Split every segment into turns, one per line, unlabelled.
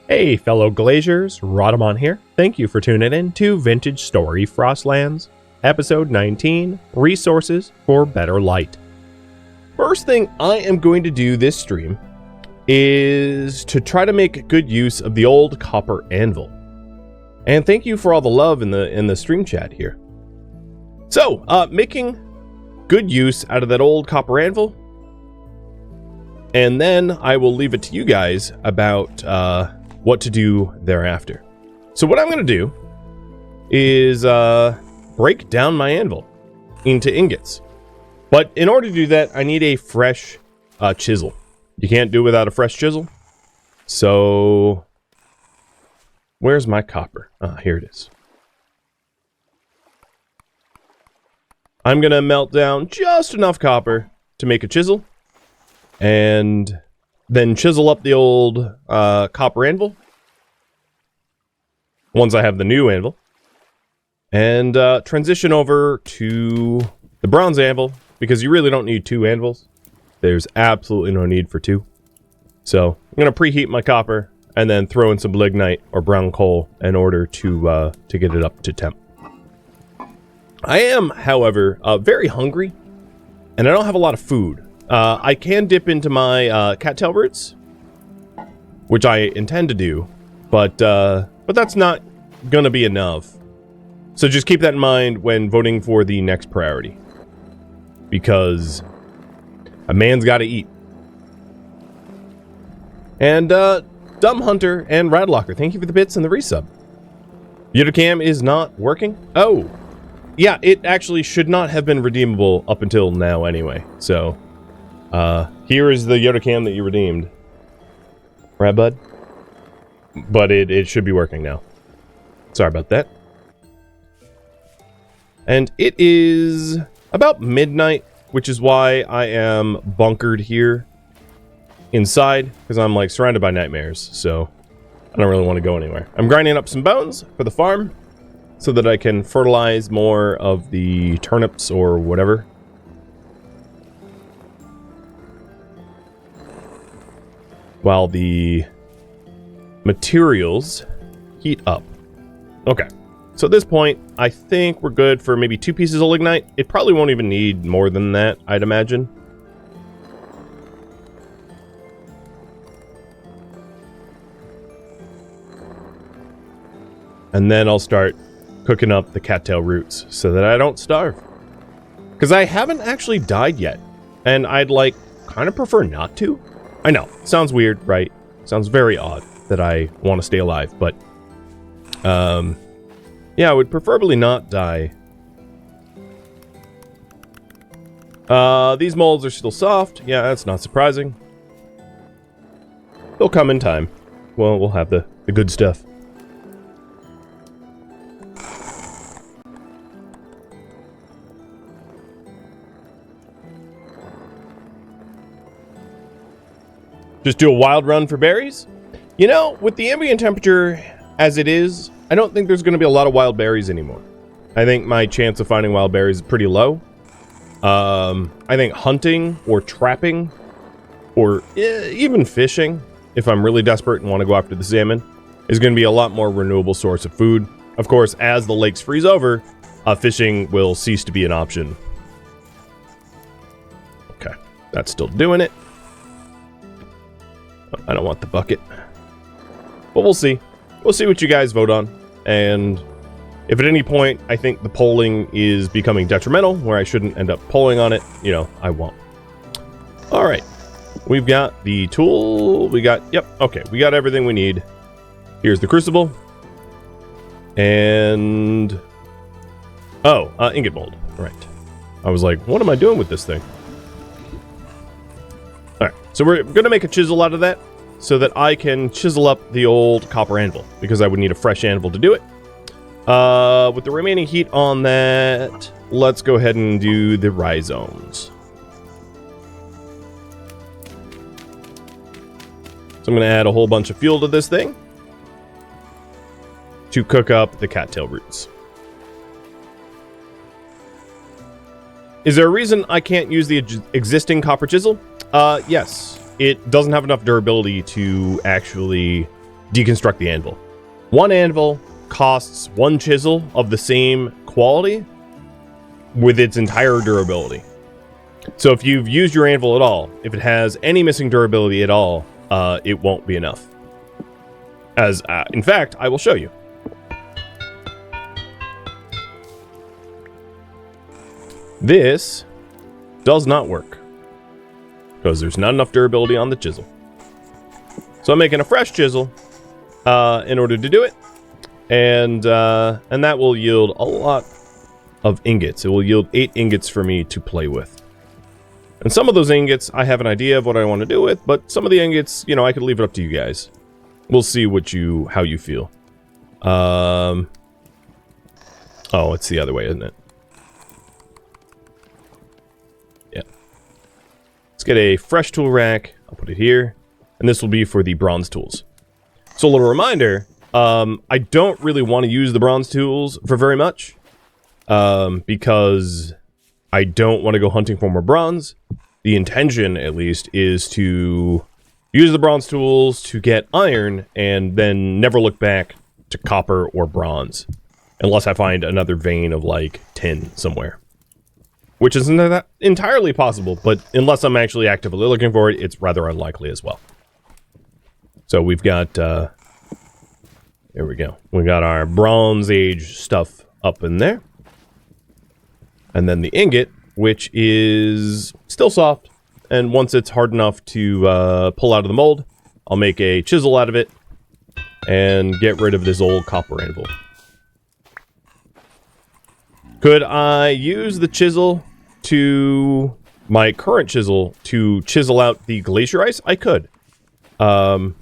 Hey fellow glaciers, Rhadamant here. Thank you for tuning in to Vintage Story Frostlands, episode 19, Resources for Better Light. First thing I am going to do this stream is to try to make good use of the old copper anvil. And thank you for all the love in the stream chat here. So, making good use out of that old copper anvil, and then I will leave it to you guys about what to do thereafter. So what I'm going to do is break down my anvil into ingots. But in order to do that, I need a fresh chisel. You can't do it without a fresh chisel. So where's my copper? Here it is. I'm going to melt down just enough copper to make a chisel. And then chisel up the old copper anvil once I have the new anvil, and transition over to the bronze anvil, because you really don't need two anvils. There's absolutely no need for two. So I'm going to preheat my copper and then throw in some lignite or brown coal in order to get it up to temp. I am, however, very hungry, and I don't have a lot of food. I can dip into my cattail roots, which I intend to do, but that's not gonna be enough. So just keep that in mind when voting for the next priority, because a man's got to eat. And Dumb Hunter and Radlocker, thank you for the bits and the resub. Yotacam is not working. Oh, yeah, it actually should not have been redeemable up until now anyway. So. Here is the Yotacam that you redeemed. Right, bud? But it should be working now. Sorry about that. And it is about midnight, which is why I am bunkered here inside, because I'm like surrounded by nightmares, so I don't really want to go anywhere. I'm grinding up some bones for the farm so that I can fertilize more of the turnips or whatever. While the materials heat up. Okay, so at this point, I think we're good for maybe 2 pieces of lignite. It probably won't even need more than that, I'd imagine. And then I'll start cooking up the cattail roots so that I don't starve. Because I haven't actually died yet, and I'd like kind of prefer not to. I know, sounds weird, right? Sounds very odd that I want to stay alive, but yeah, I would preferably not die. These molds are still soft. Yeah, that's not surprising. They'll come in time. Well, we'll have the good stuff. Just do a wild run for berries? You know, with the ambient temperature as it is, I don't think there's going to be a lot of wild berries anymore. I think my chance of finding wild berries is pretty low. I think hunting or trapping or even fishing, if I'm really desperate and want to go after the salmon, is going to be a lot more renewable source of food. Of course, as the lakes freeze over, fishing will cease to be an option. Okay, that's still doing it. I don't want the bucket. But we'll see. We'll see what you guys vote on. And if at any point I think the polling is becoming detrimental, where I shouldn't end up polling on it, you know, I won't. Alright. We've got the tool. We got, yep, okay. We got everything we need. Here's the crucible. And... oh, ingot mold. Right. I was like, what am I doing with this thing? Alright, so we're going to make a chisel out of that so that I can chisel up the old copper anvil, because I would need a fresh anvil to do it. With the remaining heat on that, let's go ahead and do the rhizomes. So I'm going to add a whole bunch of fuel to this thing to cook up the cattail roots. Is there a reason I can't use the existing copper chisel? Yes. It doesn't have enough durability to actually deconstruct the anvil. One anvil costs one chisel of the same quality with its entire durability. So if you've used your anvil at all, if it has any missing durability at all, it won't be enough. In fact, I will show you. This does not work because there's not enough durability on the chisel. So I'm making a fresh chisel in order to do it, and that will yield a lot of ingots. It will yield 8 ingots for me to play with. And some of those ingots, I have an idea of what I want to do with, but some of the ingots, you know, I could leave it up to you guys. We'll see how you feel. Oh, it's the other way, isn't it? Yeah. Let's get a fresh tool rack. I'll put it here. And this will be for the bronze tools. So a little reminder, I don't really want to use the bronze tools for very much. Because I don't want to go hunting for more bronze. The intention, at least, is to use the bronze tools to get iron and then never look back to copper or bronze. Unless I find another vein of, like, tin somewhere. Which isn't that entirely possible, but unless I'm actually actively looking for it, it's rather unlikely as well. So we've got, there we go. We got our Bronze Age stuff up in there. And then the ingot, which is still soft. And once it's hard enough to pull out of the mold, I'll make a chisel out of it and get rid of this old copper anvil. Could I use the chisel my current chisel to chisel out the glacier ice? I could. I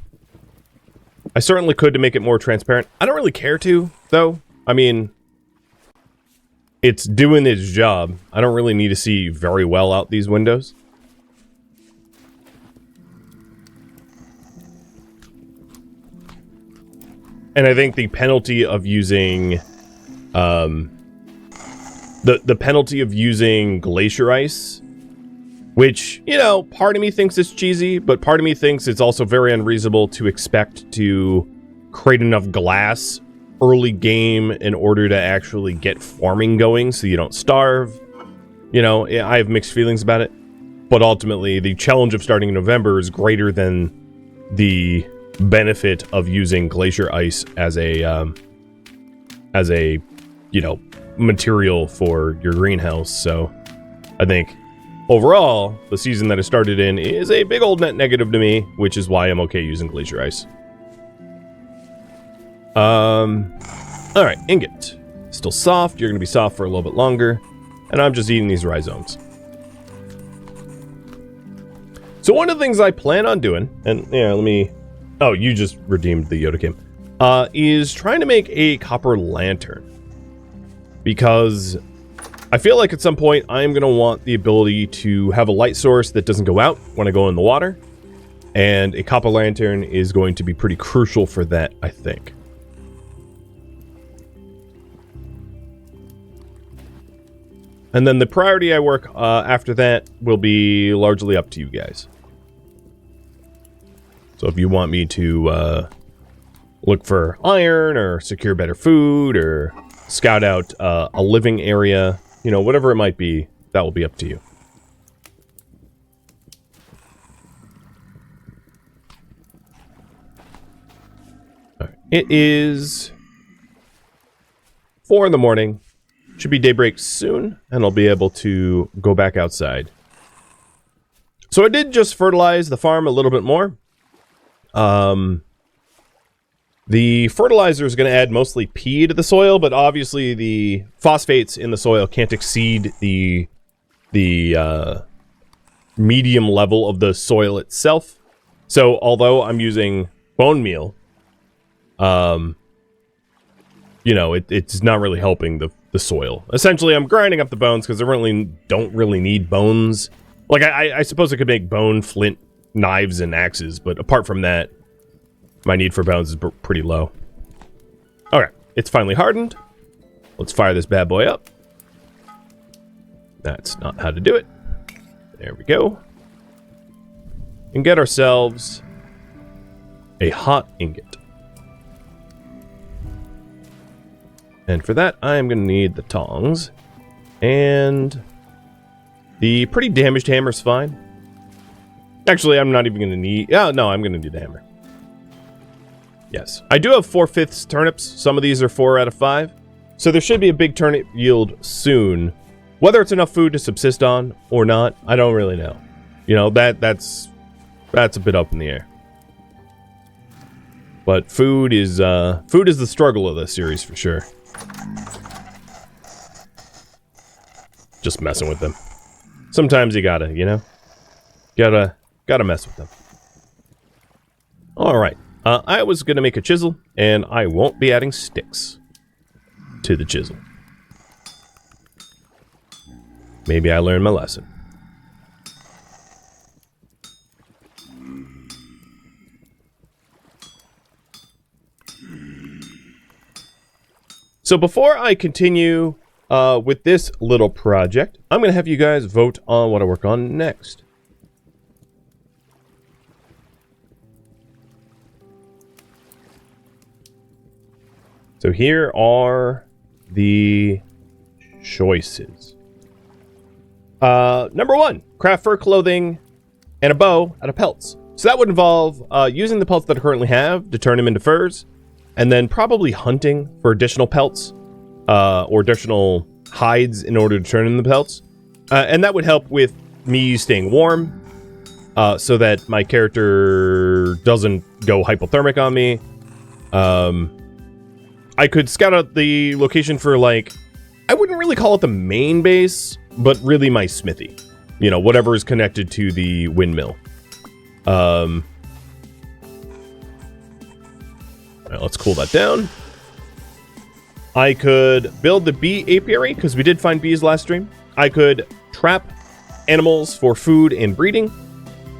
certainly could to make it more transparent. I don't really care to, though. I mean, it's doing its job. I don't really need to see very well out these windows. And I think the penalty of using the penalty of using glacier ice, which, you know, part of me thinks it's cheesy, but part of me thinks it's also very unreasonable to expect to create enough glass early game in order to actually get farming going so you don't starve. You know, I have mixed feelings about it, but ultimately the challenge of starting in November is greater than the benefit of using glacier ice as a you know, material for your greenhouse. So I think overall the season that I started in is a big old net negative to me, which is why I'm okay using glacier ice. Alright, ingot. Still soft. You're gonna be soft for a little bit longer. And I'm just eating these rhizomes. So one of the things I plan on doing, and yeah, let me... Oh, you just redeemed the Yoda Kim. Is trying to make a copper lantern. Because I feel like at some point I'm going to want the ability to have a light source that doesn't go out when I go in the water. And a copper lantern is going to be pretty crucial for that, I think. And then the priority I work after that will be largely up to you guys. So if you want me to look for iron or secure better food or scout out a living area, you know, whatever it might be, that will be up to you. All right. It is 4 in the morning. Should be daybreak soon, and I'll be able to go back outside. So I did just fertilize the farm a little bit more. The fertilizer is going to add mostly P to the soil, but obviously the phosphates in the soil can't exceed the medium level of the soil itself. So although I'm using bone meal, you know, it's not really helping the soil. Essentially, I'm grinding up the bones because I really don't really need bones. Like, I suppose I could make bone, flint, knives, and axes, but apart from that, my need for bones is pretty low. Okay, it's finally hardened. Let's fire this bad boy up. That's not how to do it. There we go. And get ourselves a hot ingot. And for that, I am going to need the tongs. And the pretty damaged hammer is fine. Actually, I'm not even going to need... Yeah, no, I'm going to need the hammer. Yes. I do have 4/5 turnips. Some of these are 4 out of 5. So there should be a big turnip yield soon. Whether it's enough food to subsist on or not, I don't really know. You know, that's a bit up in the air. But food is the struggle of this series for sure. Just messing with them. Sometimes you gotta, you know? Gotta mess with them. Alright. I was gonna make a chisel, and I won't be adding sticks to the chisel. Maybe I learned my lesson. So before I continue with this little project, I'm going to have you guys vote on what I work on next. So here are the choices. Number 1, craft fur clothing and a bow out of pelts. So that would involve using the pelts that I currently have to turn them into furs, and then probably hunting for additional pelts or additional hides in order to turn into pelts. And that would help with me staying warm so that my character doesn't go hypothermic on me. I could scout out the location for, like, I wouldn't really call it the main base, but really my smithy. You know, whatever is connected to the windmill. Alright, let's cool that down. I could build the bee apiary, because we did find bees last stream. I could trap animals for food and breeding.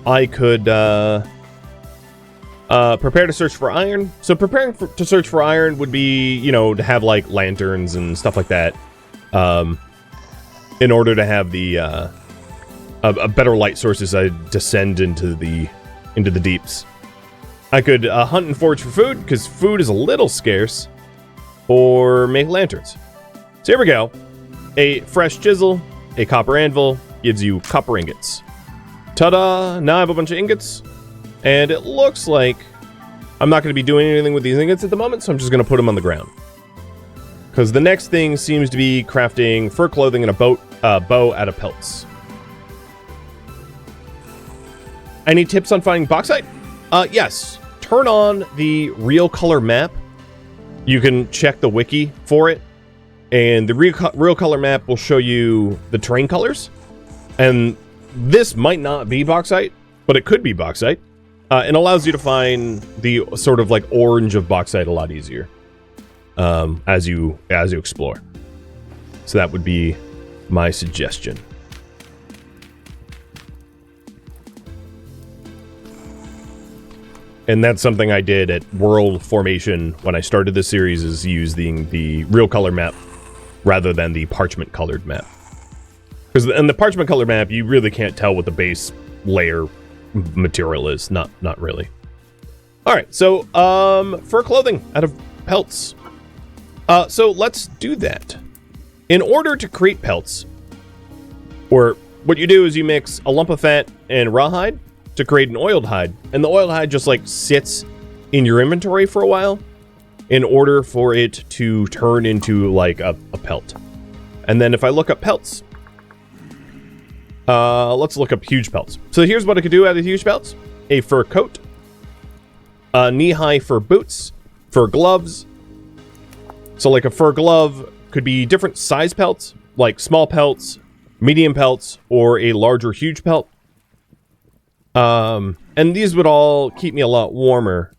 I could prepare to search for iron. So preparing to search for iron would be, you know, to have, like, lanterns and stuff like that. In order to have the a better light source as I descend into the deeps. I could hunt and forage for food, because food is a little scarce, or make lanterns. So here we go. A fresh chisel, a copper anvil, gives you copper ingots. Ta-da! Now I have a bunch of ingots, and it looks like I'm not going to be doing anything with these ingots at the moment, so I'm just going to put them on the ground. Because the next thing seems to be crafting fur clothing and a bow out of pelts. Any tips on finding bauxite? Yes. Turn on the real color map. You can check the wiki for it. And the real color map will show you the terrain colors. And this might not be bauxite, but it could be bauxite. It allows you to find the sort of like orange of bauxite a lot easier. As you explore. So that would be my suggestion. And that's something I did at World Formation when I started this series, is using the real color map rather than the parchment colored map. Because in the parchment colored map, you really can't tell what the base layer material is. Not really. All right, so fur clothing out of pelts. So let's do that. In order to create pelts, or what you do is you mix a lump of fat and rawhide to create an oiled hide. And the oiled hide just like sits in your inventory for a while in order for it to turn into like a pelt. And then if I look up pelts, let's look up huge pelts. So here's what I could do out of huge pelts. A fur coat, knee-high fur boots, fur gloves. So like a fur glove could be different size pelts, like small pelts, medium pelts, or a larger huge pelt. And these would all keep me a lot warmer.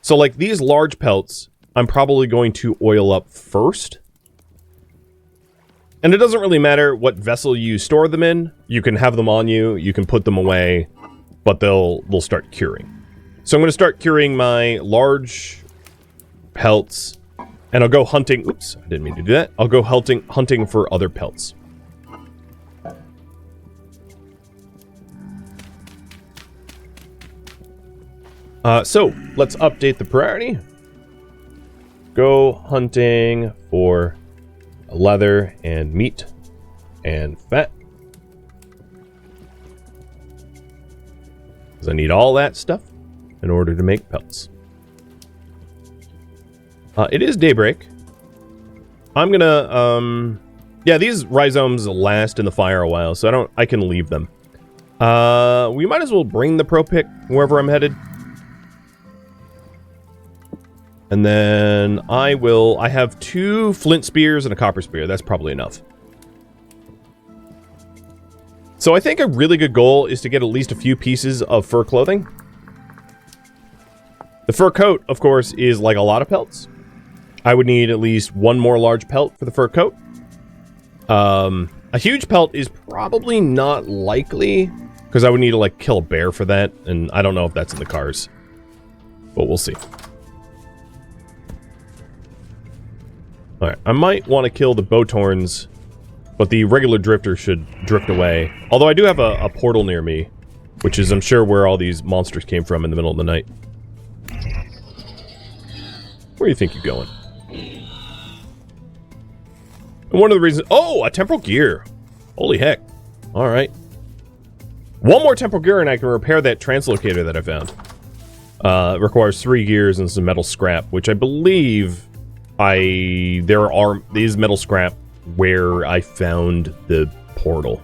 So like these large pelts, I'm probably going to oil up first. And it doesn't really matter what vessel you store them in. You can have them on you, you can put them away, but they'll start curing. So I'm going to start curing my large pelts, and I'll go hunting. Oops, I didn't mean to do that. I'll go hunting for other pelts. So let's update the priority. go hunting for leather and meat and fat. Because I need all that stuff in order to make pelts. It is daybreak. I'm gonna, yeah, these rhizomes last in the fire a while, so I can leave them. We might as well bring the pro pick wherever I'm headed. And then I have 2 flint spears and a copper spear. That's probably enough. So I think a really good goal is to get at least a few pieces of fur clothing. The fur coat, of course, is like a lot of pelts. I would need at least 1 more large pelt for the fur coat. A huge pelt is probably not likely, because I would need to, like, kill a bear for that, and I don't know if that's in the cars. But we'll see. Alright, I might want to kill the bowtorns, but the regular drifter should drift away. Although I do have a portal near me, which is, I'm sure, where all these monsters came from in the middle of the night. Where do you think you're going? And one of the reasons... Oh, a temporal gear! Holy heck. Alright. 1 more temporal gear and I can repair that translocator that I found. It requires 3 gears and some metal scrap, which I believe there is metal scrap where I found the portal.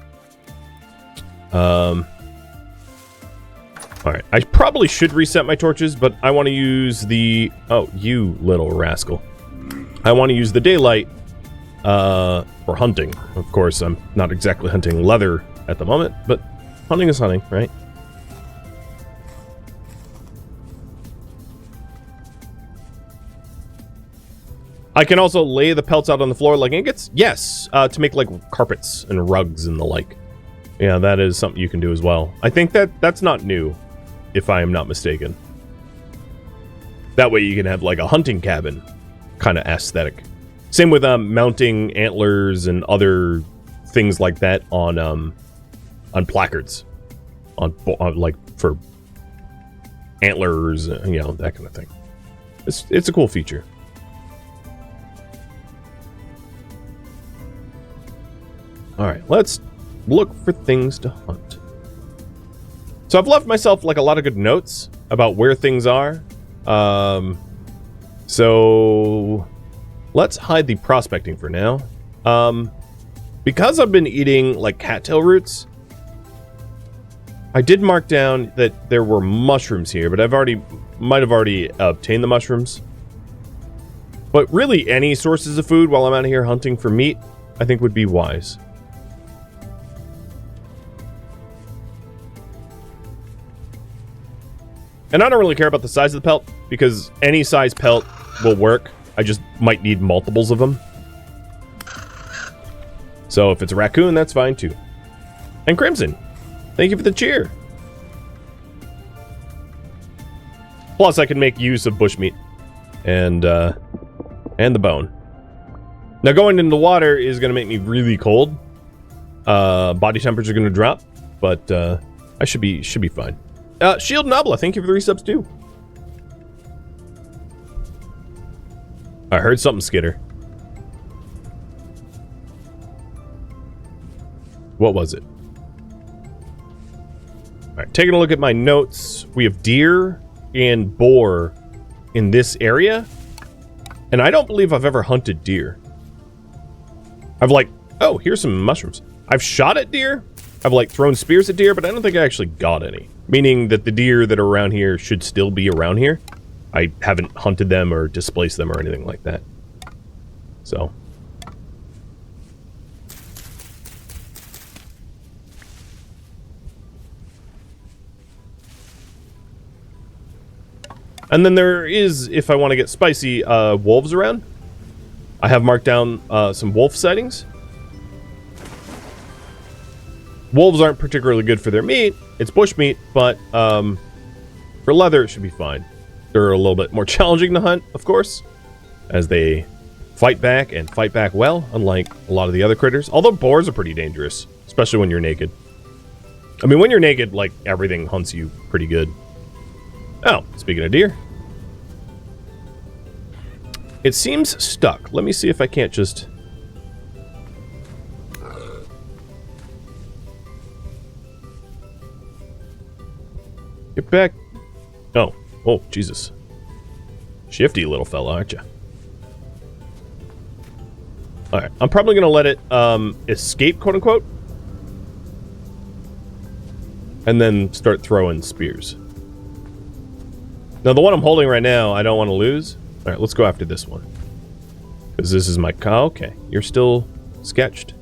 Alright, I probably should reset my torches, but I want to use the... Oh, you little rascal. I want to use the daylight for hunting. Of course, I'm not exactly hunting leather at the moment, but hunting is hunting, right? I can also lay the pelts out on the floor like ingots. Yes, to make like carpets and rugs and the like. Yeah, that is something you can do as well. I think that's not new, if I am not mistaken. That way you can have like a hunting cabin kind of aesthetic. Same with mounting antlers and other things like that on placards, on like for antlers, you know, that kind of thing. It's a cool feature. All right, let's look for things to hunt. So I've left myself like a lot of good notes about where things are. So let's hide the prospecting for now. Because I've been eating like cattail roots, I did mark down that there were mushrooms here, but might have already obtained the mushrooms. But really, any sources of food while I'm out here hunting for meat, I think would be wise. And I don't really care about the size of the pelt, because any size pelt will work. I just might need multiples of them. So if it's a raccoon, that's fine too. And Crimson, thank you for the cheer. Plus, I can make use of bushmeat and the bone. Now, going into the water is going to make me really cold. Body temperature is going to drop, but I should be fine. Shield Nobla, thank you for the resubs too. I heard something skitter. What was it? Alright, taking a look at my notes. We have deer and boar in this area. And I don't believe I've ever hunted deer. I've like... Oh, here's some mushrooms. I've shot at deer. I've like thrown spears at deer, but I don't think I actually got any. Meaning that the deer that are around here should still be around here. I haven't hunted them or displaced them or anything like that. So. And then there is, if I want to get spicy, wolves around. I have marked down some wolf sightings. Wolves aren't particularly good for their meat. It's bush meat, but for leather, it should be fine. They're a little bit more challenging to hunt, of course, as they fight back and fight back well, unlike a lot of the other critters. Although boars are pretty dangerous, especially when you're naked. I mean, when you're naked, like, everything hunts you pretty good. Oh, speaking of deer. It seems stuck. Let me see if I can't just... Get back. Oh. Oh, Jesus. Shifty little fella, aren't you? Alright. I'm probably going to let it escape, quote-unquote. And then start throwing spears. Now, the one I'm holding right now, I don't want to lose. Alright, let's go after this one. Because this is my... Oh, okay. You're still sketched.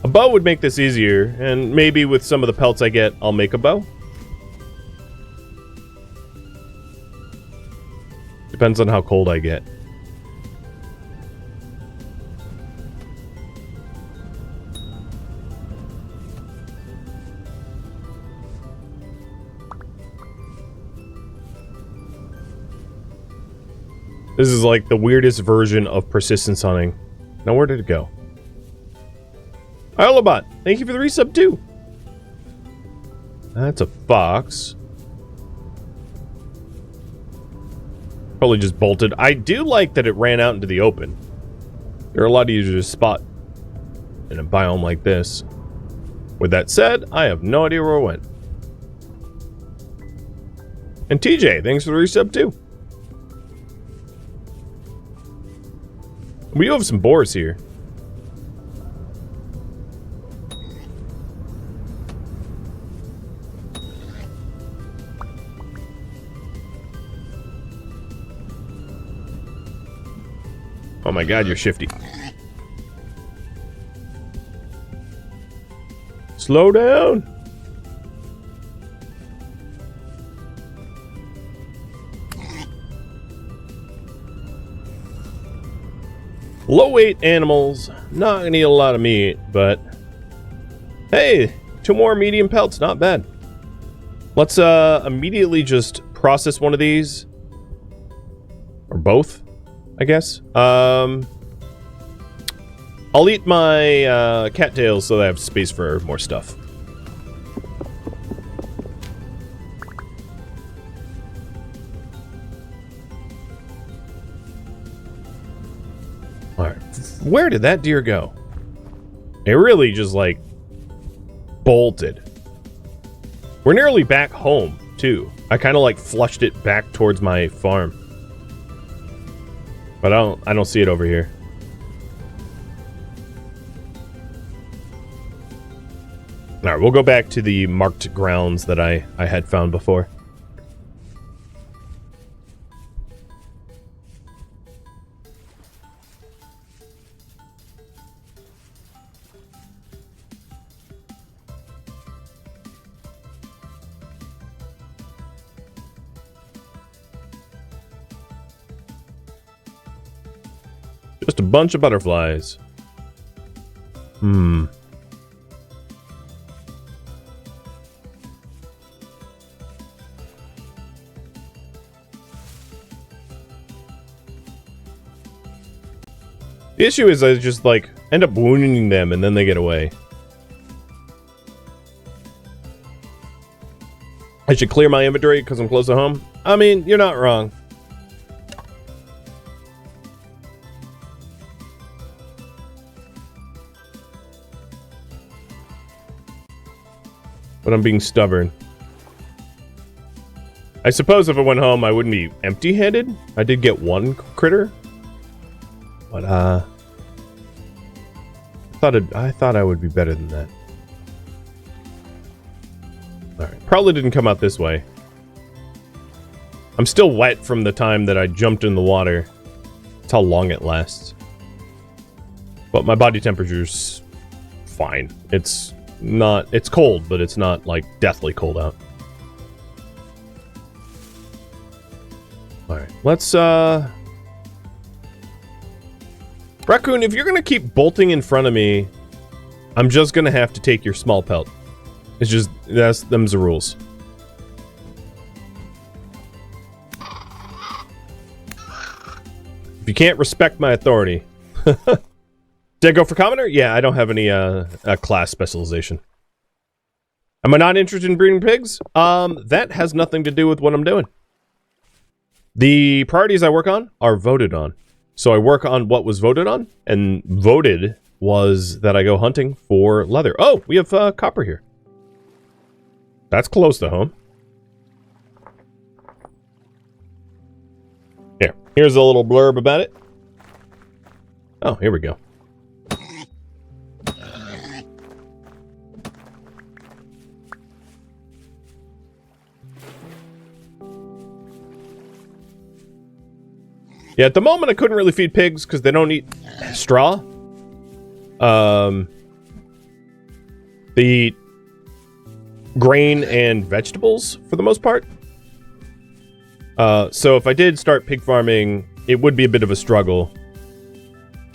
A bow would make this easier, and maybe with some of the pelts I get, I'll make a bow. Depends on how cold I get. This is like the weirdest version of persistence hunting. Now where did it go? Iolobot, thank you for the resub too. That's a fox. Probably just bolted. I do like that it ran out into the open. They're a lot easier to spot in a biome like this. With that said, I have no idea where it went. And TJ, thanks for the resub too. We do have some boars here. Oh my god, you're shifty. Slow down. Low weight animals, not gonna eat a lot of meat, but hey, 2 more medium pelts, not bad. Let's immediately just process one of these. Or both, I guess. I'll eat my cattails so that I have space for more stuff. Alright, where did that deer go? It really just, like, bolted. We're nearly back home, too. I kind of, like, flushed it back towards my farm. But I don't see it over here. Alright, we'll go back to the marked grounds that I had found before. Just a bunch of butterflies. The issue is I just, like, end up wounding them and then they get away. I should clear my inventory because I'm close to home. I mean, you're not wrong. But I'm being stubborn. I suppose if I went home, I wouldn't be empty-handed. I did get one critter. But, I thought I would be better than that. Alright, probably didn't come out this way. I'm still wet from the time that I jumped in the water. That's how long it lasts. But my body temperature's fine. It's cold, but it's not, like, deathly cold out. Alright, let's, Raccoon, if you're gonna keep bolting in front of me, I'm just gonna have to take your small pelt. It's just, them's the rules. you can't respect my authority... Did I go for commoner? Yeah, I don't have any class specialization. Am I not interested in breeding pigs? That has nothing to do with what I'm doing. The priorities I work on are voted on. So I work on what was voted on, and voted was that I go hunting for leather. Oh, we have copper here. That's close to home. Here's a little blurb about it. Oh, here we go. Yeah, at the moment I couldn't really feed pigs because they don't eat straw. They eat grain and vegetables for the most part. So if I did start pig farming, it would be a bit of a struggle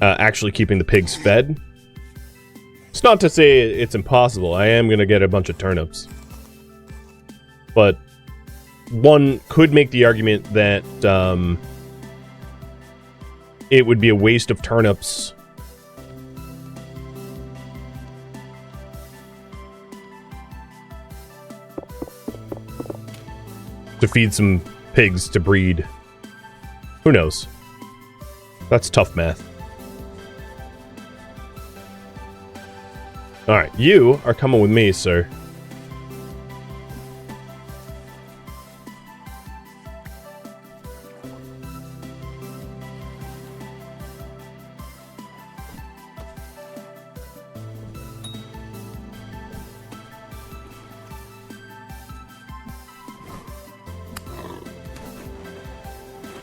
actually keeping the pigs fed. It's not to say it's impossible. I am going to get a bunch of turnips. But one could make the argument that it would be a waste of turnips to feed some pigs to breed. Who knows? That's tough math. Alright, you are coming with me, sir.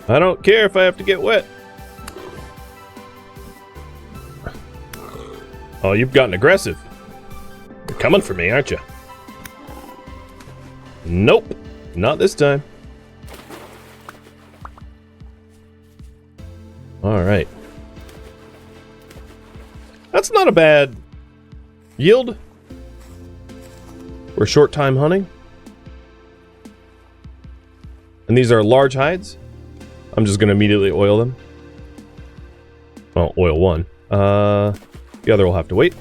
I don't care if I have to get wet. Oh, you've gotten aggressive. You're coming for me, aren't you? Nope. Not this time. Alright. That's not a bad yield for short time hunting. And these are large hides. I'm just going to immediately oil them. Well, oil one. The other will have to wait.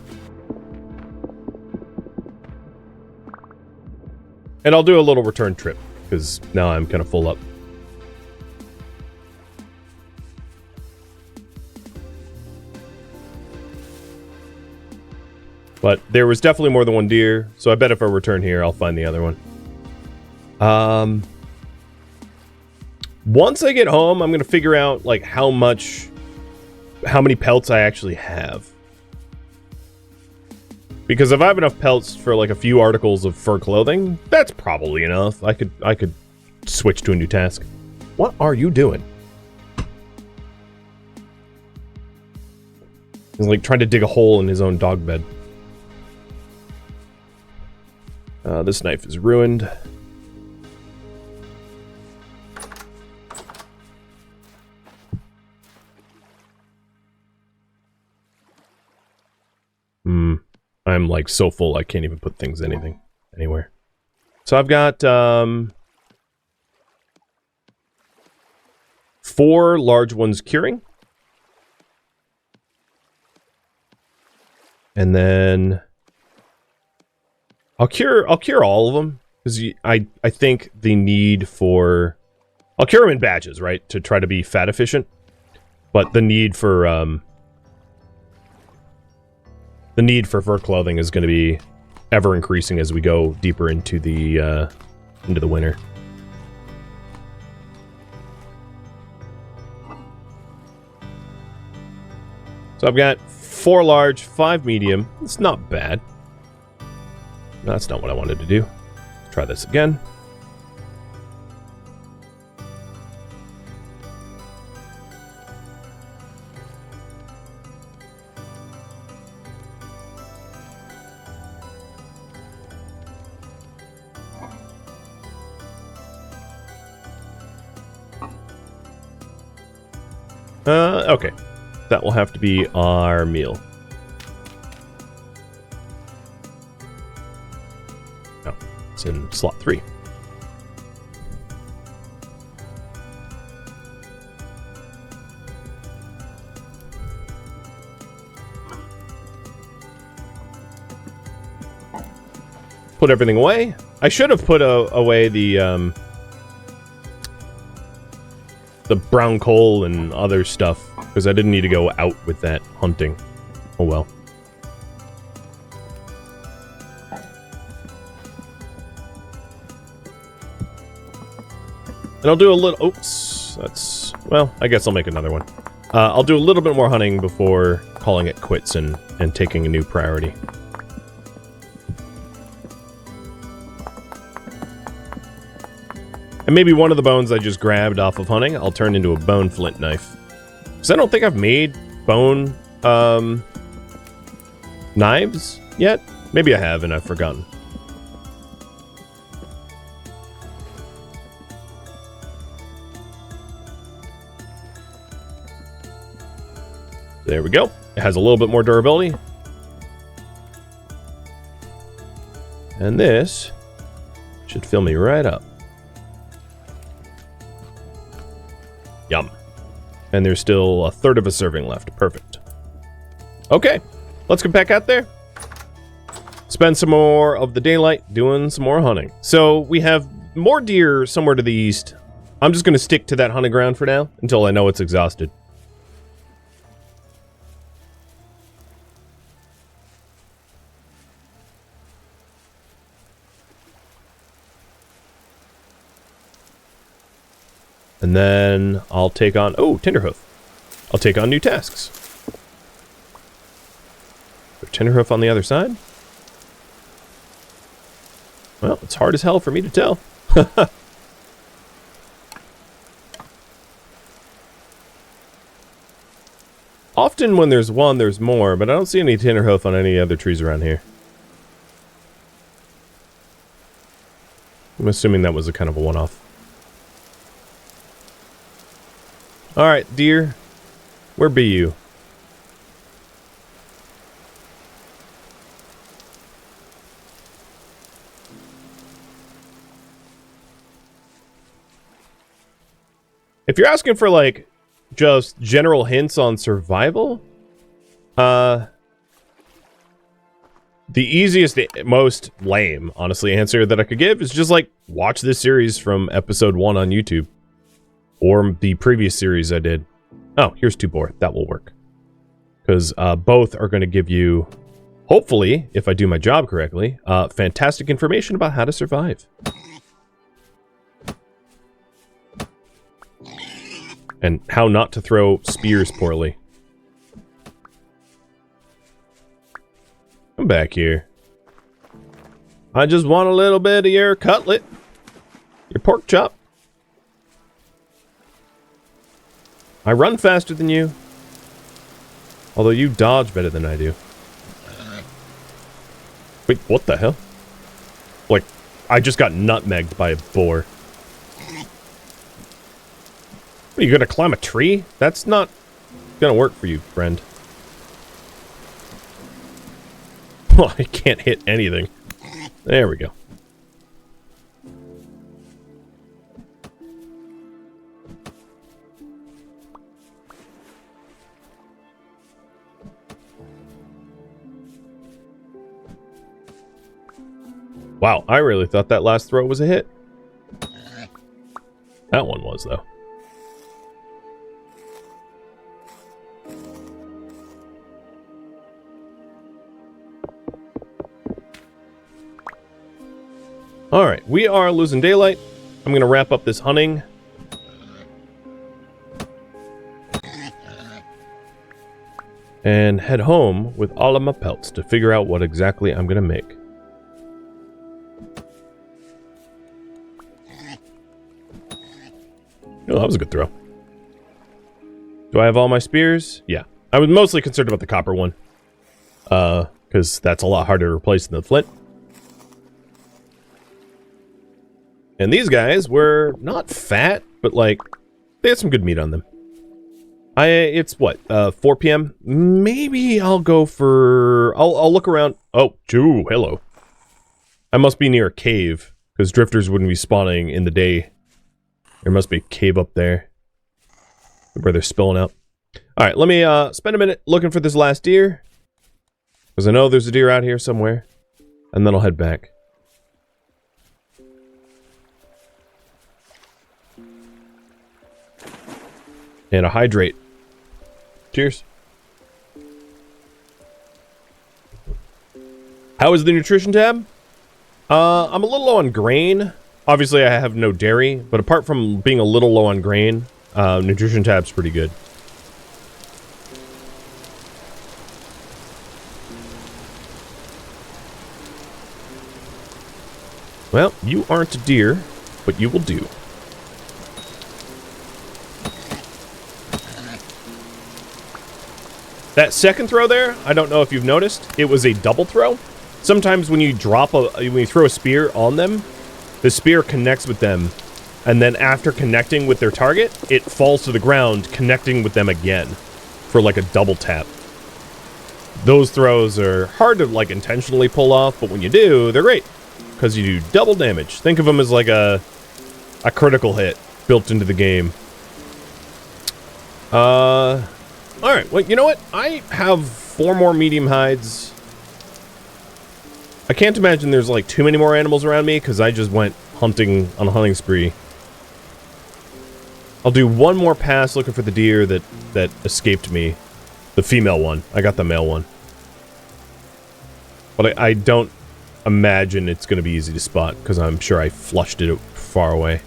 And I'll do a little return trip, because now I'm kind of full up. But there was definitely more than one deer, so I bet if I return here, I'll find the other one. Once I get home, I'm going to figure out, like, how many pelts I actually have. Because if I have enough pelts for, like, a few articles of fur clothing, that's probably enough. I could switch to a new task. What are you doing? He's, like, trying to dig a hole in his own dog bed. This knife is ruined. I'm like so full I can't even put things anywhere. So I've got 4 large ones curing. And then I'll cure all of them because I think the need for I'll cure them in batches, right, to try to be fat efficient. But the need for fur clothing is going to be ever increasing as we go deeper into the winter. So I've got 4 large, 5 medium. It's not bad. No, that's not what I wanted to do. Let's try this again. Okay. That will have to be our meal. Oh, it's in slot 3. put everything away. I should have put away the brown coal and other stuff, because I didn't need to go out with that hunting. Oh well. And I'll do a little... Oops. That's... Well, I guess I'll make another one. I'll do a little bit more hunting before calling it quits and taking a new priority. And maybe one of the bones I just grabbed off of hunting, I'll turn into a bone flint knife. Because I don't think I've made bone knives yet. Maybe I have and I've forgotten. There we go. It has a little bit more durability. And this should fill me right up. Yum. And there's still a third of a serving left. Perfect. Okay, let's get back out there. Spend some more of the daylight doing some more hunting. So we have more deer somewhere to the east. I'm just going to stick to that hunting ground for now until I know it's exhausted. And then I'll take on... Oh, Tinderhoof. I'll take on new tasks. Tinderhoof on the other side? Well, it's hard as hell for me to tell. Often when there's one, there's more, but I don't see any Tinderhoof on any other trees around here. I'm assuming that was a kind of a one-off. Alright, deer. Where be you? If you're asking for, like, just general hints on survival, the easiest, most lame, honestly, answer that I could give is just, like, watch this series from episode 1 on YouTube. Or the previous series I did. Oh, here's 2 boar. That will work. Because both are going to give you, hopefully, if I do my job correctly, fantastic information about how to survive. And how not to throw spears poorly. Come back here. I just want a little bit of your cutlet. Your pork chop. I run faster than you. Although you dodge better than I do. Wait, what the hell? Like, I just got nutmegged by a boar. What, are you gonna climb a tree? That's not gonna work for you, friend. Well, I can't hit anything. There we go. Wow, I really thought that last throw was a hit. That one was, though. Alright, we are losing daylight. I'm going to wrap up this hunting. And head home with all of my pelts to figure out what exactly I'm going to make. Oh, that was a good throw. Do I have all my spears? Yeah. I was mostly concerned about the copper one. Because that's a lot harder to replace than the flint. And these guys were not fat, but like, they had some good meat on them. It's what, 4 p.m.? Maybe I'll go for... I'll look around. Oh, Jew, hello. I must be near a cave, because drifters wouldn't be spawning in the day. There must be a cave up there where they're spilling out. Alright, let me spend a minute looking for this last deer. Because I know there's a deer out here somewhere. And then I'll head back. And a hydrate. Cheers. How is the nutrition tab? I'm a little low on grain. Obviously, I have no dairy, but apart from being a little low on grain, nutrition tab's pretty good. Well, you aren't a deer, but you will do. That second throw there, I don't know if you've noticed, it was a double throw. Sometimes when you when you throw a spear on them, the spear connects with them, and then after connecting with their target, it falls to the ground, connecting with them again for like a double tap. Those throws are hard to like intentionally pull off, but when you do, they're great because you do double damage. Think of them as like a critical hit built into the game. Alright, well, you know what? I have 4 more medium hides. I can't imagine there's like too many more animals around me because I just went hunting on a hunting spree. I'll do one more pass looking for the deer that escaped me. The female one. I got the male one. But I don't imagine it's going to be easy to spot because I'm sure I flushed it far away.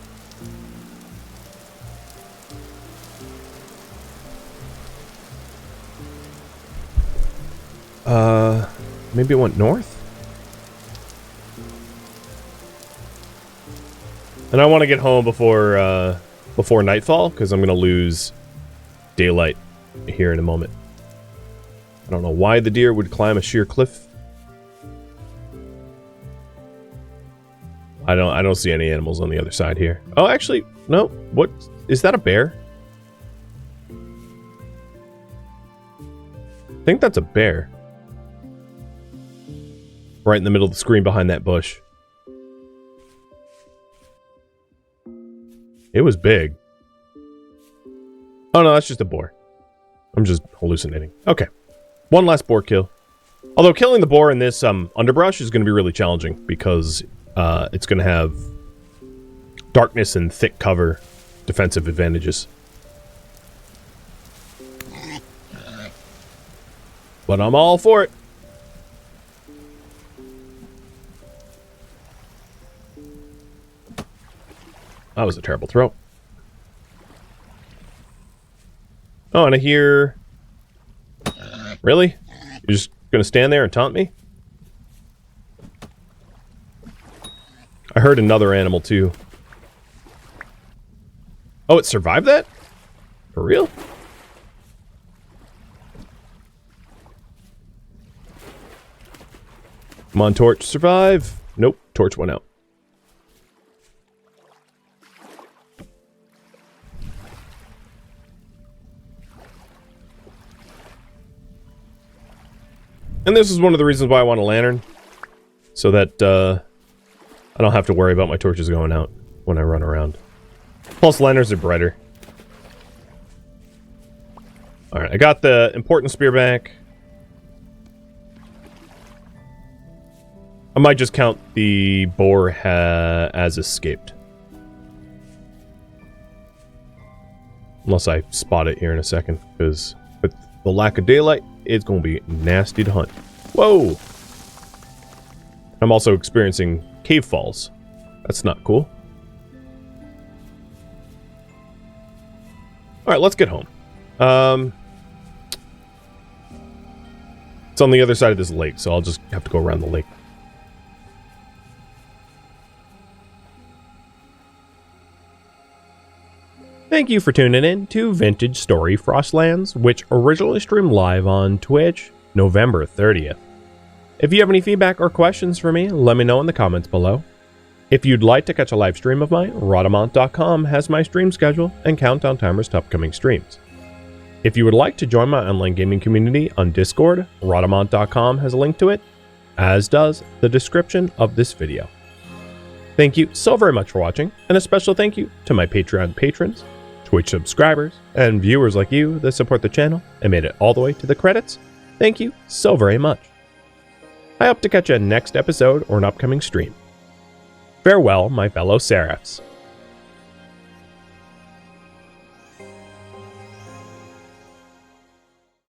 Maybe it went north? And I want to get home before nightfall, because I'm going to lose daylight here in a moment. I don't know why the deer would climb a sheer cliff. I don't see any animals on the other side here. Oh, actually, no. What? Is that a bear? I think that's a bear. Right in the middle of the screen behind that bush. It was big. Oh no, that's just a boar. I'm just hallucinating. Okay. One last boar kill. Although killing the boar in this underbrush is going to be really challenging because it's going to have darkness and thick cover defensive advantages. But I'm all for it. That was a terrible throw. Oh, and I hear... Really? You're just gonna stand there and taunt me? I heard another animal, too. Oh, it survived that? For real? Come on, torch, survive! Nope, torch went out. And this is one of the reasons why I want a lantern. So that, I don't have to worry about my torches going out when I run around. Plus, lanterns are brighter. Alright, I got the important spear back. I might just count the boar as escaped. Unless I spot it here in a second, because with the lack of daylight, it's going to be nasty to hunt. Whoa! I'm also experiencing cave falls. That's not cool. Alright, let's get home. It's on the other side of this lake, so I'll just have to go around the lake. Thank you for tuning in to Vintage Story Frostlands, which originally streamed live on Twitch, November 30th. If you have any feedback or questions for me, let me know in the comments below. If you'd like to catch a live stream of mine, Rhadamant.com has my stream schedule and countdown timers to upcoming streams. If you would like to join my online gaming community on Discord, Rhadamant.com has a link to it, as does the description of this video. Thank you so very much for watching, and a special thank you to my Patreon patrons, Twitch subscribers, and viewers like you that support the channel and made it all the way to the credits. Thank you so very much. I hope to catch you next episode or an upcoming stream. Farewell, my fellow Seraphs.